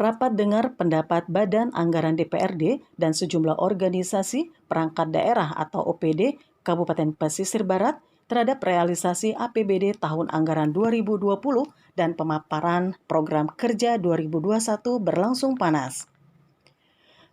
Rapat dengar pendapat Badan Anggaran DPRD dan sejumlah organisasi perangkat daerah atau OPD Kabupaten Pesisir Barat terhadap realisasi APBD tahun anggaran 2020 dan pemaparan program kerja 2021 berlangsung panas.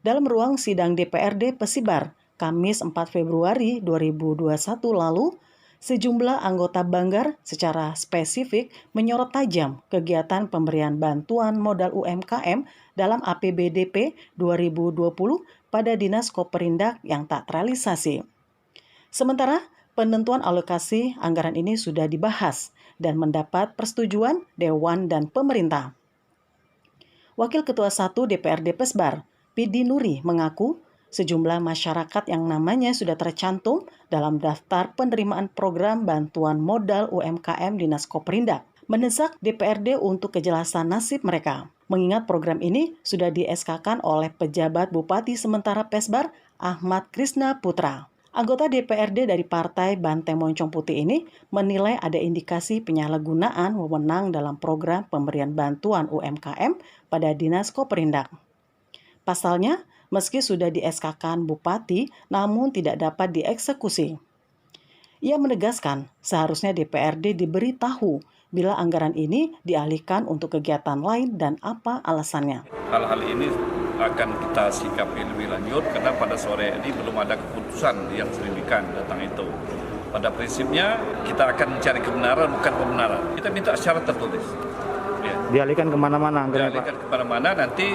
Dalam ruang sidang DPRD Pesibar, Kamis 4 Februari 2021 lalu, sejumlah anggota Banggar secara spesifik menyorot tajam kegiatan pemberian bantuan modal UMKM dalam APBDP 2020 pada Dinas Koperindak yang tak terrealisasi. Sementara penentuan alokasi anggaran ini sudah dibahas dan mendapat persetujuan Dewan dan pemerintah. Wakil Ketua 1 DPRD Pesbar, Pidi Nuri, mengaku sejumlah masyarakat yang namanya sudah tercantum dalam daftar penerimaan program bantuan modal UMKM Dinas Koperindak mendesak DPRD untuk kejelasan nasib mereka. Mengingat program ini sudah di-SK-kan oleh pejabat Bupati sementara Pesbar, Ahmad Krisna Putra. Anggota DPRD dari Partai Banteng Moncong Putih ini menilai ada indikasi penyalahgunaan wewenang dalam program pemberian bantuan UMKM pada Dinas Koperindak. Pasalnya, meski sudah di-SK-kan Bupati, namun tidak dapat dieksekusi. Ia menegaskan seharusnya DPRD diberitahu bila anggaran ini dialihkan untuk kegiatan lain dan apa alasannya. Hal-hal ini akan kita sikapi lebih lanjut karena pada sore ini belum ada keputusan yang signifikan tentang itu. Pada prinsipnya kita akan mencari kebenaran bukan pembenaran. Kita minta secara tertulis. Ya. Dialihkan kemana-mana anggaran, dialihkan kemana-mana nanti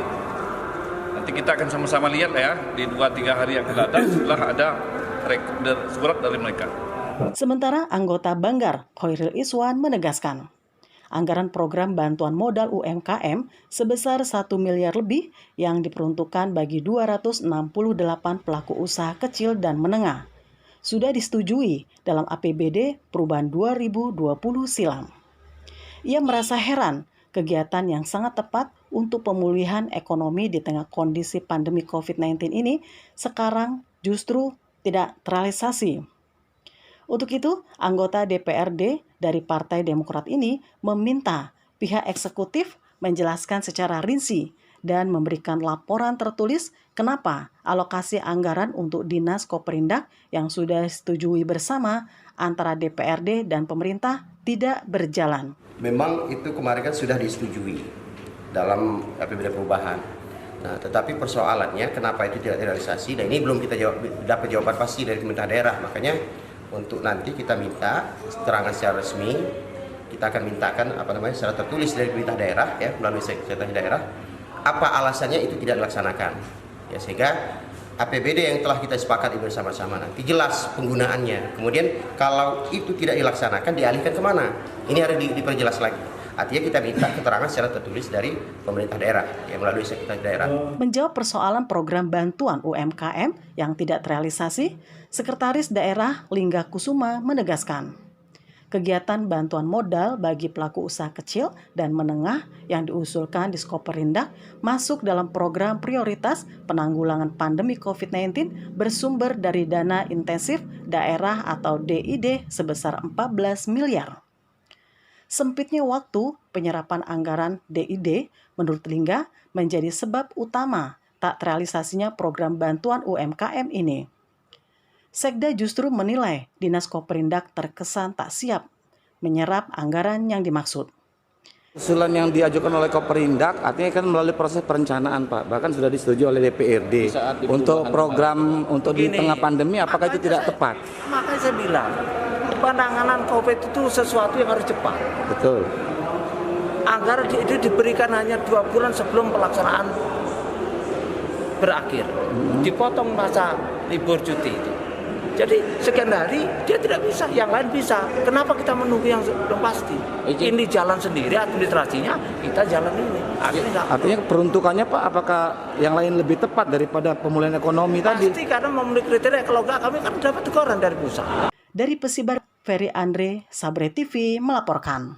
kita akan sama-sama lihat ya di 2-3 hari yang akan datang setelah ada surat dari mereka. Sementara anggota Banggar, Khairil Iswan menegaskan, anggaran program bantuan modal UMKM sebesar 1 miliar lebih yang diperuntukkan bagi 268 pelaku usaha kecil dan menengah sudah disetujui dalam APBD perubahan 2020 silam. Ia merasa heran kegiatan yang sangat tepat untuk pemulihan ekonomi di tengah kondisi pandemi COVID-19 ini sekarang justru tidak terrealisasi. Untuk itu, anggota DPRD dari Partai Demokrat ini meminta pihak eksekutif menjelaskan secara rinci dan memberikan laporan tertulis kenapa alokasi anggaran untuk Dinas Koperindak yang sudah disetujui bersama antara DPRD dan pemerintah tidak berjalan. Memang itu kemarin kan sudah disetujui dalam APBD perubahan. Nah, tetapi persoalannya kenapa itu tidak terrealisasi dan ini belum kita dapat jawaban pasti dari pemerintah daerah. Makanya untuk nanti kita minta keterangan secara resmi, kita akan mintakan secara tertulis dari pemerintah daerah ya melalui sekretaris daerah apa alasannya itu tidak dilaksanakan. Ya sehingga APBD yang telah kita sepakati bersama-sama nanti jelas penggunaannya. Kemudian kalau itu tidak dilaksanakan dialihkan kemana? Ini harus diperjelas lagi. Artinya kita minta keterangan secara tertulis dari pemerintah daerah yang melalui sekretaris daerah. Menjawab persoalan program bantuan UMKM yang tidak terrealisasi, Sekretaris Daerah Lingga Kusuma menegaskan, kegiatan bantuan modal bagi pelaku usaha kecil dan menengah yang diusulkan di Koperindak masuk dalam program prioritas penanggulangan pandemi COVID-19 bersumber dari dana intensif daerah atau DID sebesar 14 miliar. Sempitnya waktu penyerapan anggaran DID menurut Lingga menjadi sebab utama tak terrealisasinya program bantuan UMKM ini. Sekda justru menilai Dinas Koperindak terkesan tak siap menyerap anggaran yang dimaksud. Usulan yang diajukan oleh Koperindak artinya kan melalui proses perencanaan Pak, bahkan sudah disetujui oleh DPRD untuk program untuk di tengah pandemi, apakah itu tidak tepat? Makanya saya bilang penanganan COVID itu sesuatu yang harus cepat. Betul. Anggaran itu diberikan hanya 2 bulan sebelum pelaksanaan berakhir, dipotong masa libur cuti itu. Jadi sekian hari dia tidak bisa, yang lain bisa. Kenapa kita menunggu yang belum pasti? Ini jalan sendiri administrasinya, kita jalan ini. Artinya peruntukannya Pak, apakah yang lain lebih tepat daripada pemulihan ekonomi tadi? Pasti karena memenuhi kriteria. Kalau enggak kami kan dapat teguran dari pusat. Dari Pesibar, Ferry Andre, Sabre TV melaporkan.